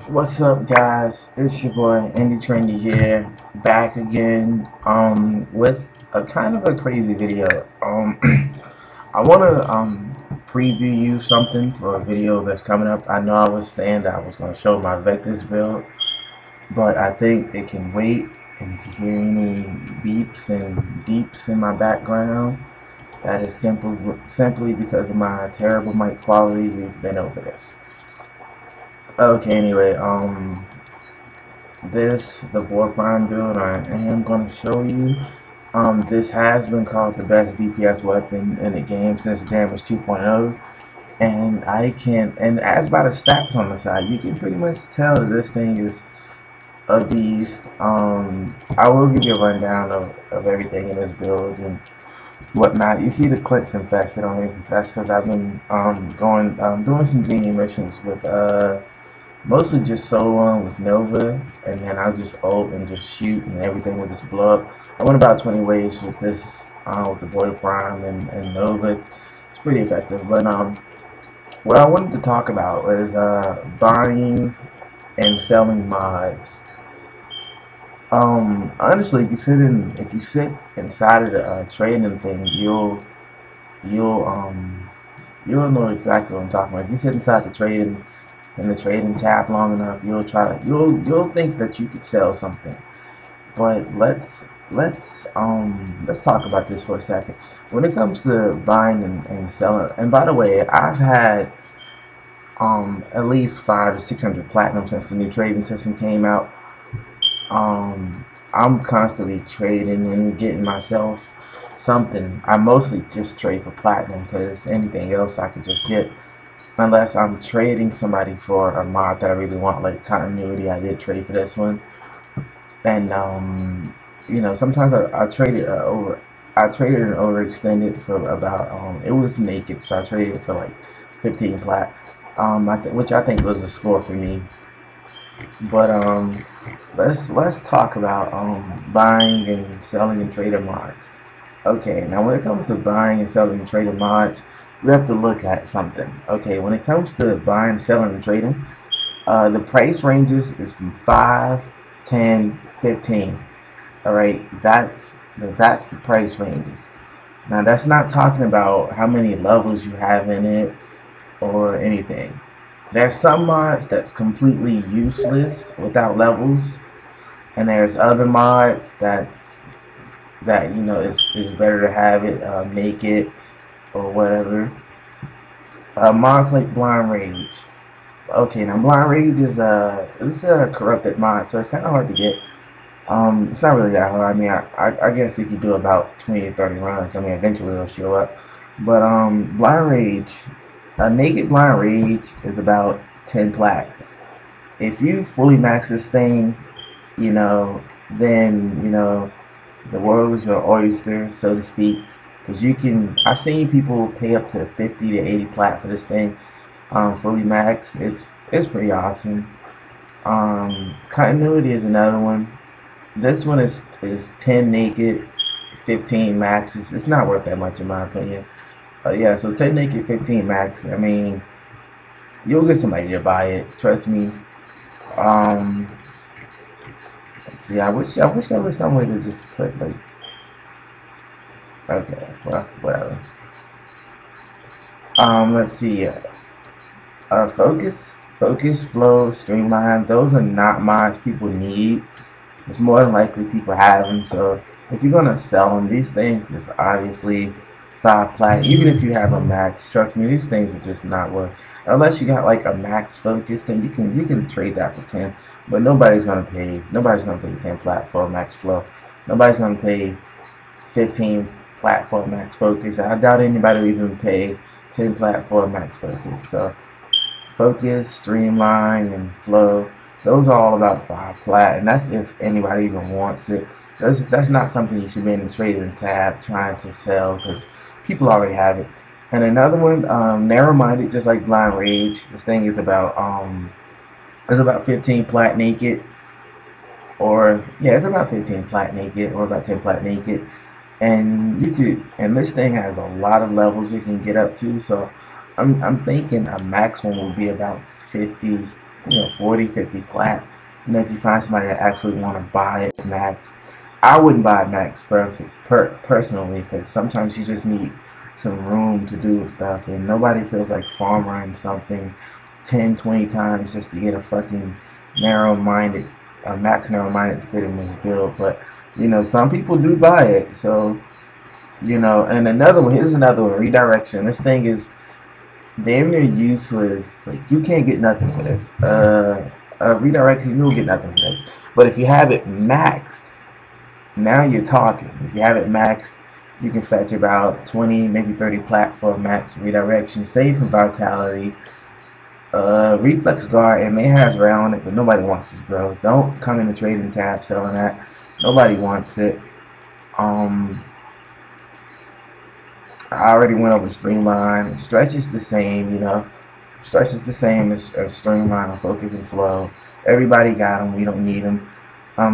What's up, guys? It's your boy Indie Trendy here, back again with a kind of a crazy video. I want to preview you something for a video that's coming up. I know I was saying that I was going to show my Vectors build, but I think it can wait. And if you hear any beeps and deeps in my background, that is simply because of my terrible mic quality. We've been over this. Okay, anyway, the Warframe build I am going to show you. This has been called the best DPS weapon in the game since Damage 2.0, and as by the stats on the side, you can pretty much tell that this thing is a beast. I will give you a rundown of everything in this build and whatnot. You see the clicks infested on it. That's because I've been doing some genie missions with mostly just soloing with Nova, and then I'll just ult and just shoot, and everything will just blow up. I went about 20 waves with this, with the Boy Prime and Nova. It's pretty effective. But what I wanted to talk about was buying and selling mods. Honestly, if you sit inside of the trading thing, you'll you'll know exactly what I'm talking about. If you sit inside the trading in the trading tab long enough, you'll think that you could sell something. But let's talk about this for a second. When it comes to buying and selling, and by the way, I've had at least 500 to 600 platinum since the new trading system came out. I'm constantly trading and getting myself something. I mostly just trade for platinum because anything else I could just get. Unless I'm trading somebody for a mod that I really want, like continuity. I did trade for this one, and sometimes I traded I traded an overextended for about it was naked, so I traded it for like 15 plat, which I think was a score for me. But let's talk about buying and selling and trading mods. Okay, now when it comes to buying and selling and trading mods, we have to look at something. Okay, when it comes to buying, selling, and trading, the price ranges is from 5, 10, 15. All right, that's the price ranges. Now that's not talking about how many levels you have in it or anything. There's some mods that's completely useless without levels, and there's other mods that it's better to have it naked or whatever. Mods like Blind Rage. Okay, now Blind Rage is it's a corrupted mod, so it's kind of hard to get. It's not really that hard. I mean, I guess if you do about 20 to 30 runs, I mean, eventually it'll show up. But Blind Rage, a naked Blind Rage is about 10 plat. If you fully max this thing, then the world is your oyster, so to speak. Because I've seen people pay up to 50 to 80 plat for this thing, fully max. It's pretty awesome. Continuity is another one. This one is 10 naked, 15 max. It's not worth that much in my opinion. Yeah, so 10 naked, 15 max. I mean, you'll get somebody to buy it. Trust me. Let's see. I wish there was some way to just put like. Okay, well, whatever. Let's see. Focus, flow, streamline. Those are not mods people need. It's more than likely people have them. So if you're gonna sell them, these things is obviously 5 plat. Even if you have a max, trust me, these things are just not worth. Unless you got like a max focus, then you can trade that for 10. But nobody's gonna pay 10 plat for a max flow. Nobody's gonna pay 15 plat for a max focus. I doubt anybody will even pay 10 plat for a max focus. So focus, streamline, and flow. Those are all about 5 plat, and that's if anybody even wants it. That's not something you should be in the trading tab trying to sell because people already have it. And another one, narrow-minded, just like Blind Rage. This thing is about 15 plat naked, or yeah, it's about 15 plat naked, or about 10 plat naked. And this thing has a lot of levels it can get up to. So I'm thinking a max one will be about 50 40, 50 plat. If you find somebody that actually want to buy it maxed, I wouldn't buy it maxed personally, because sometimes you just need some room to do stuff, and nobody feels like farm running something 10, 20 times just to get a fucking narrow-minded, a max narrow-minded fit in this build. But some people do buy it, so and another one. Here's another one. Redirection. This thing is damn near useless. Like, you can't get nothing for this. Redirection, you'll get nothing for this. But if you have it maxed, now you're talking. If you have it maxed, you can fetch about 20, maybe 30 platform max redirection. Save for vitality. Reflex guard, it may has red on it, but nobody wants this, bro. Don't come in the trading tab selling that. Nobody wants it. I already went over Streamline. Stretch is the same, Stretch is the same as Streamline on Focus and Flow. Everybody got them. We don't need them.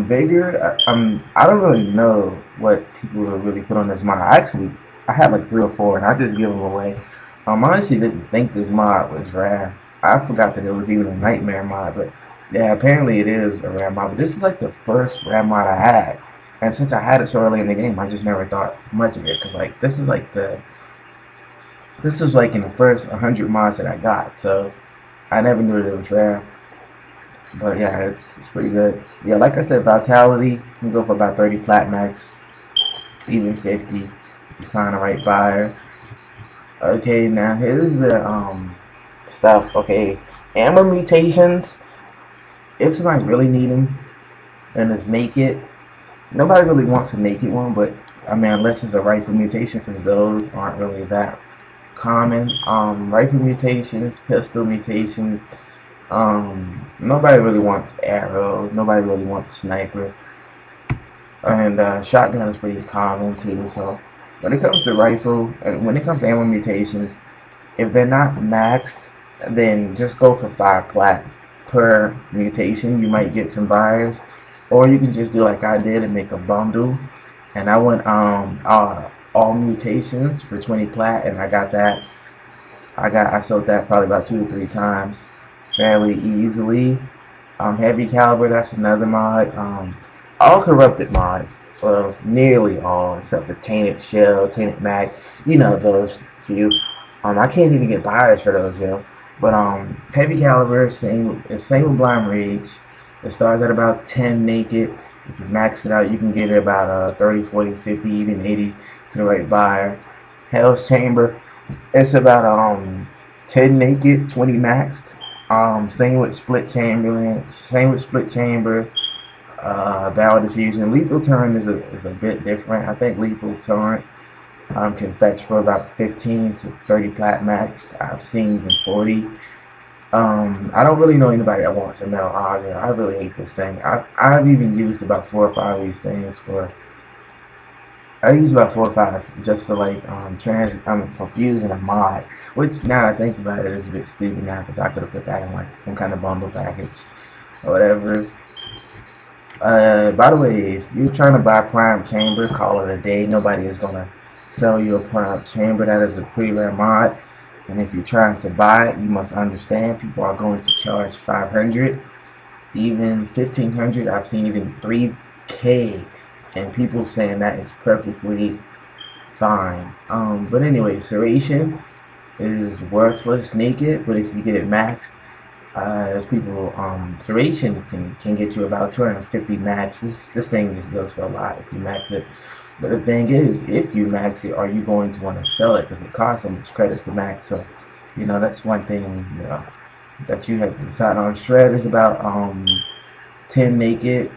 Vigor, I don't really know what people really put on this mod. I had like 3 or 4, and I just give them away. I honestly didn't think this mod was rare. I forgot that it was even a nightmare mod, but yeah, apparently it is a rare mod. But this is like the first rare mod I had. And since I had it so early in the game, I just never thought much of it, because like this was like in the first 100 mods that I got, so I never knew that it was rare. But yeah, it's pretty good. Yeah, like I said, vitality, you can go for about 30 plat max, even 50 if you find the right buyer. Okay, now here's the stuff. Okay, ammo mutations. If somebody really need them, and it's naked. Nobody really wants a naked one, but I mean, unless it's a rifle mutation, because those aren't really that common. Rifle mutations, pistol mutations. Nobody really wants arrow. Nobody really wants sniper. And shotgun is pretty common too. So when it comes to rifle, and when it comes to ammo mutations, if they're not maxed, then just go for 5 plat per mutation. You might get some buyers. Or you can just do like I did and make a bundle. And I went all mutations for 20 plat, and I got that. I sold that probably about 2 to 3 times fairly easily. Heavy caliber, that's another mod. All corrupted mods. Well, nearly all, except for Tainted Shell, Tainted Mag. Those few. I can't even get buyers for those, But heavy caliber, same with Blind Rage. It starts at about 10 naked. If you max it out, you can get it about 30, 40, 50, even 80 to the right buyer. Hell's Chamber, it's about 10 naked, 20 maxed. Same with Split Chamberlain. Same with Split Chamber. Barrel Diffusion. Lethal Turn is a bit different. I think Lethal Turn can fetch for about 15 to 30 plat max. I've seen even 40. I don't really know anybody that wants a metal auger. I really hate this thing. I've even used about 4 or 5 of these things for. I used about 4 or 5 just for like for fusing a mod. Which, now that I think about it, is a bit stupid now, because I could have put that in like some kind of bundle package or whatever. By the way, if you're trying to buy Prime Chamber, call it a day. Nobody is gonna sell you a Prime Chamber. That is a pretty rare mod. And if you're trying to buy it, you must understand people are going to charge 500, even 1500. I've seen even 3K, and people saying that is perfectly fine. But anyway, Serration is worthless naked, but if you get it maxed, there's people. Serration can get you about 250 max. This thing just goes for a lot if you max it. But the thing is, if you max it, are you going to want to sell it? Because it costs so much credits to max. So, that's one thing, that you have to decide on. Shred is about 10 naked.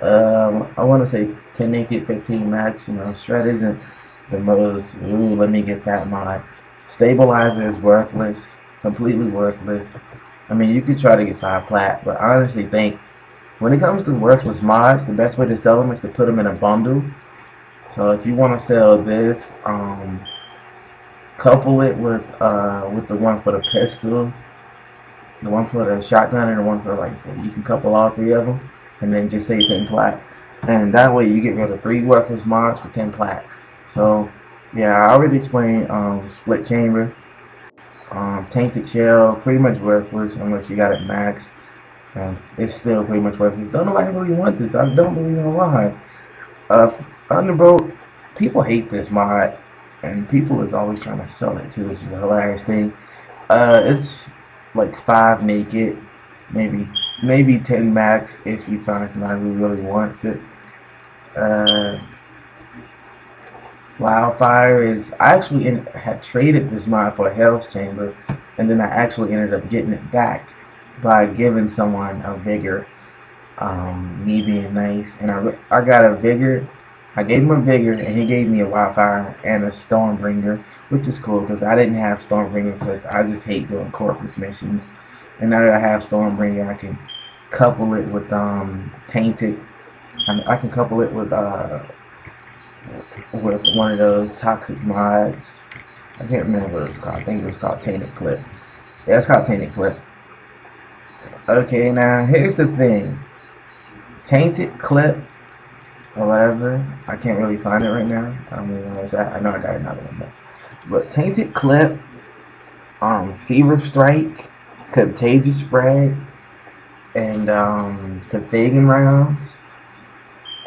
I want to say 10 naked, 15 max. Shred isn't the most. Ooh, let me get that mod. Stabilizer is worthless, completely worthless. I mean, you could try to get 5 plat, but I honestly think when it comes to worthless mods, the best way to sell them is to put them in a bundle. So if you want to sell this, couple it with the one for the pistol, the one for the shotgun, and the one for the rifle. You can couple all 3 of them, and then just say 10 plat. And that way you get rid of 3 worthless mods for 10 plat. So yeah, I already explained Split Chamber. Tainted Shell, pretty much worthless unless you got it maxed. And it's still pretty much worthless. Don't nobody really want this. I don't really know why. Thunderbolt, people hate this mod, and people is always trying to sell it too, which is a hilarious thing. It's like 5 naked, maybe 10 max if you find somebody who really wants it. Wildfire is, I actually had traded this mod for a Hell's Chamber, and then I actually ended up getting it back by giving someone a Vigor. Me being nice, and I got a Vigor. I gave him a Vigor, and he gave me a Wildfire and a Stormbringer, which is cool because I didn't have Stormbringer because I just hate doing corpus missions. And now that I have Stormbringer, I can couple it with Tainted. I can couple it with one of those toxic mods. I can't remember what it was called. I think it was called Tainted Clip. Yeah, it's called Tainted Clip. Okay, now here's the thing. Tainted Clip or whatever. I can't really find it right now. I don't even know what's that. I know I got another one though. But Tainted Clip, Fever Strike, Contagious Spread, and Pythagorean Rounds.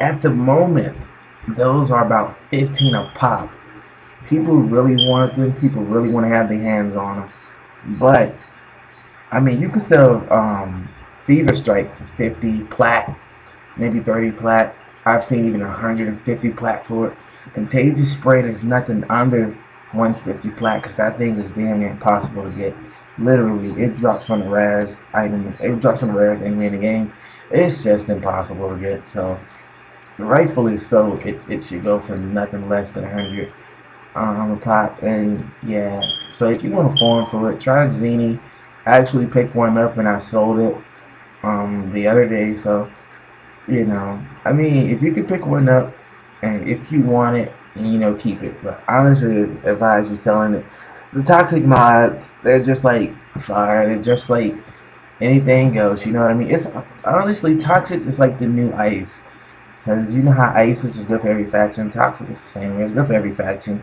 At the moment, those are about 15 a pop. People really want them. People really want to have their hands on them. But I mean, you can sell Fever Strike for 50 plat, maybe 30 plat. I've seen even 150 plat for it. Contagious Spread is nothing under 150 plat because that thing is damn near impossible to get. Literally, it drops from the rares item. It drops from the rares enemy in the game. It's just impossible to get. So, rightfully so, it should go for nothing less than 100 a pop. And yeah, so if you want to farm for it, try Zini. I actually picked one up and I sold it the other day. So, you know, I mean, if you could pick one up and if you want it, you know, keep it. But honestly, advise you selling it. The toxic mods, they're just like fire. They're just like anything else. You know what I mean? It's honestly, toxic is like the new ice. Because you know how ice is just good for every faction. Toxic is the same way. It's good for every faction.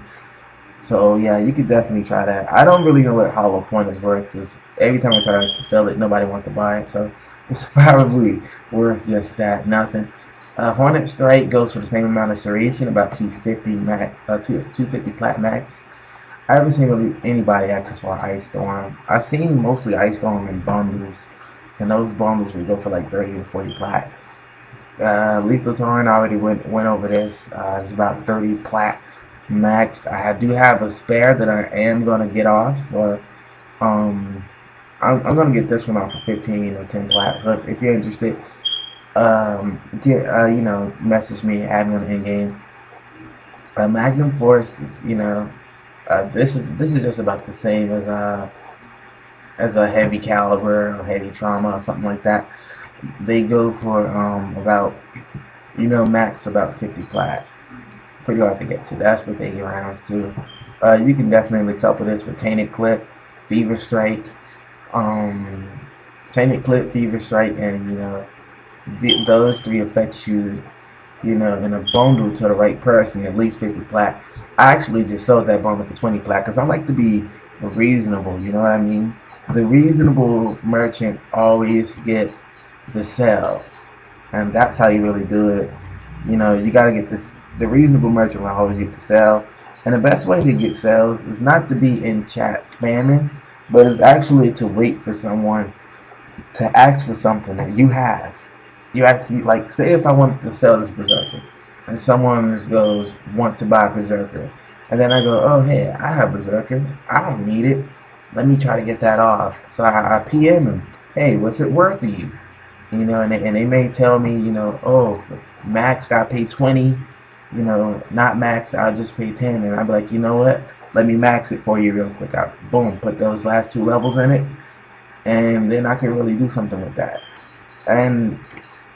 So yeah, you could definitely try that. I don't really know what Hollow Point is worth because every time I try to sell it, nobody wants to buy it. So it's probably worth just that, nothing. Hornet Strike goes for the same amount of Serration, about 250 max, 250 plat max. I haven't seen really anybody ask for Ice Storm. I've seen mostly Ice Storm in bundles, and those bundles would go for like 30 or 40 plat. Lethal Torrent, I already went over this. It's about 30 plat maxed. I do have a spare that I am gonna get off for. I'm gonna get this one off for 15 or 10 plat. So if you're interested, you know, message me, add me on the in-game. Magnum Force is, you know, this is just about the same as a heavy caliber or heavy trauma or something like that. They go for about, you know, max about 50 plat. Pretty hard to get to. That's what they rounds too. You can definitely couple this with Tainted Clip, Fever Strike, Tainted Clip, Fever Strike, and you know, those three affect you, you know, in a bundle to the right person, at least 50 plat. I actually just sold that bundle for 20 plat because I like to be reasonable. You know what I mean? The reasonable merchant always get the sell, and that's how you really do it. You know, you gotta get this. The reasonable merchant will always get the sell, and the best way to get sales is not to be in chat spamming, but it's actually to wait for someone to ask for something that you have. You actually, like, say if I want to sell this Berserker, and someone just goes, want to buy Berserker, and then I go, oh hey, I have Berserker, I don't need it, let me try to get that off. So I PM him, hey, what's it worth to you? You know, and they may tell me, you know, oh, for maxed I pay 20, you know, not maxed I'll just pay 10, and I'll be like, you know what, let me max it for you real quick. I boom, put those last 2 levels in it, and then I can really do something with that. And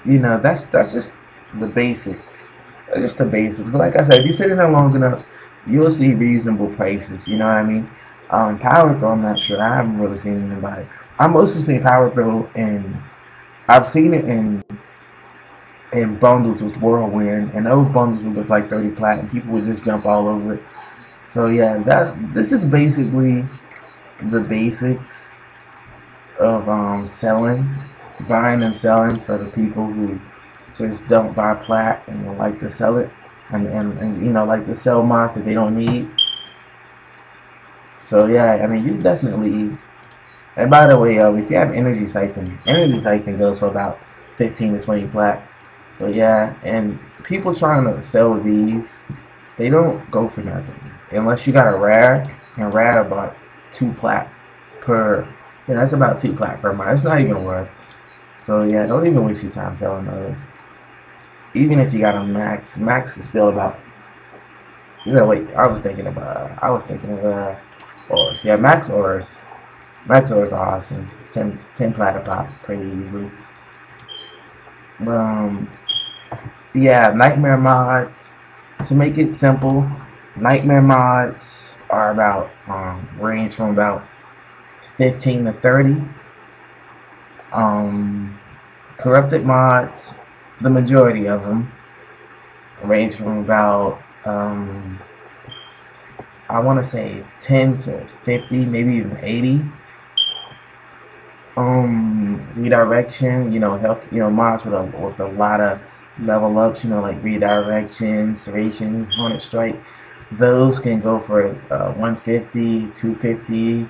you know, that's just the basics. That's just the basics. But like I said, if you sit in there long enough, you'll see reasonable prices. You know what I mean? Power Throw, I'm not sure. I haven't really seen anybody. I mostly see Power Throw in. I've seen it in bundles with Whirlwind, and those bundles would look like 30 plat, and people would just jump all over it. So yeah, this is basically the basics of buying and selling for the people who just don't buy plat and like to sell it, and like to sell mods that they don't need. So yeah, I mean you definitely. And by the way, if you have energy siphon goes for about 15 to 20 plat. So yeah, and people trying to sell these, they don't go for nothing unless you got a rare, and rare about 2 plat per. Yeah, that's about 2 plat per month. It's not even worth. So yeah, don't even waste your time selling those. Even if you got a max, max is still about. Wait, I was thinking of ores. Yeah, max ores. Max ores are awesome. 10 plat a pop pretty easily. Um, yeah, nightmare mods. To make it simple, nightmare mods are about range from about 15 to 30. Corrupted mods, the majority of them range from about I want to say 10 to 50, maybe even 80. Redirection, health, mods with a lot of level ups, like redirection, serration, hornet strike. Those can go for 150, 250,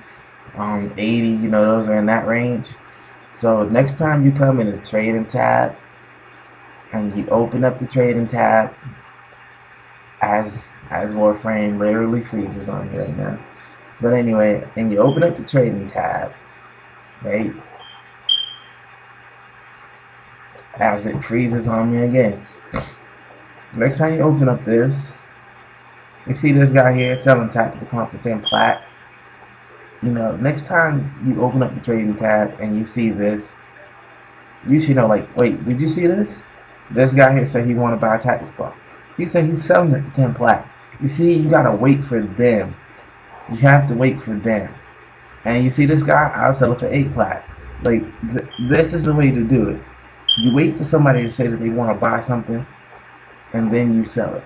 80. Those are in that range. So next time you come in the trading tab and you open up the trading tab, as Warframe literally freezes on me right now. But anyway, and you open up the trading tab, right? As it freezes on me again. Next time you open up this, you see this guy here selling tactical pump for 10 plat. Next time you open up the trading tab and you see this, you should know, like, wait, did you see this? This guy here said he want to buy a tactical pump. He said he's selling it for 10 plat. You see, you gotta wait for them. You have to wait for them. And you see this guy, I'll sell it for 8 plat. Like, this is the way to do it. You wait for somebody to say that they want to buy something, and then you sell it.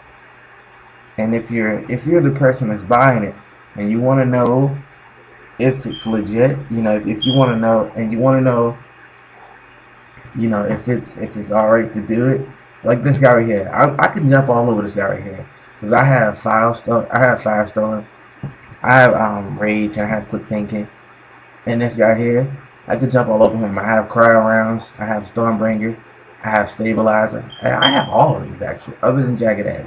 And if you're the person that's buying it, and you want to know if it's legit, if you want to know, and you want to know, if it's all right to do it, like this guy right here, I can jump all over this guy right here because I have 5-star, I have rage, and I have quick thinking, and this guy here, I could jump all over him. I have cryo rounds, I have Stormbringer, I have Stabilizer. I have all of these actually, other than Jagged Edge.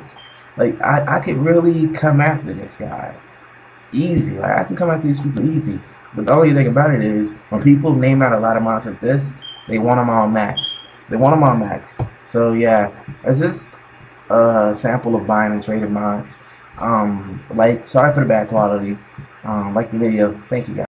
Like I could really come after this guy easy. Like I can come after these people easy. But the only thing about it is when people name out a lot of mods like this, they want them all max. They want them all max. So yeah, it's just a sample of buying and trading mods. Sorry for the bad quality. Like the video. Thank you guys.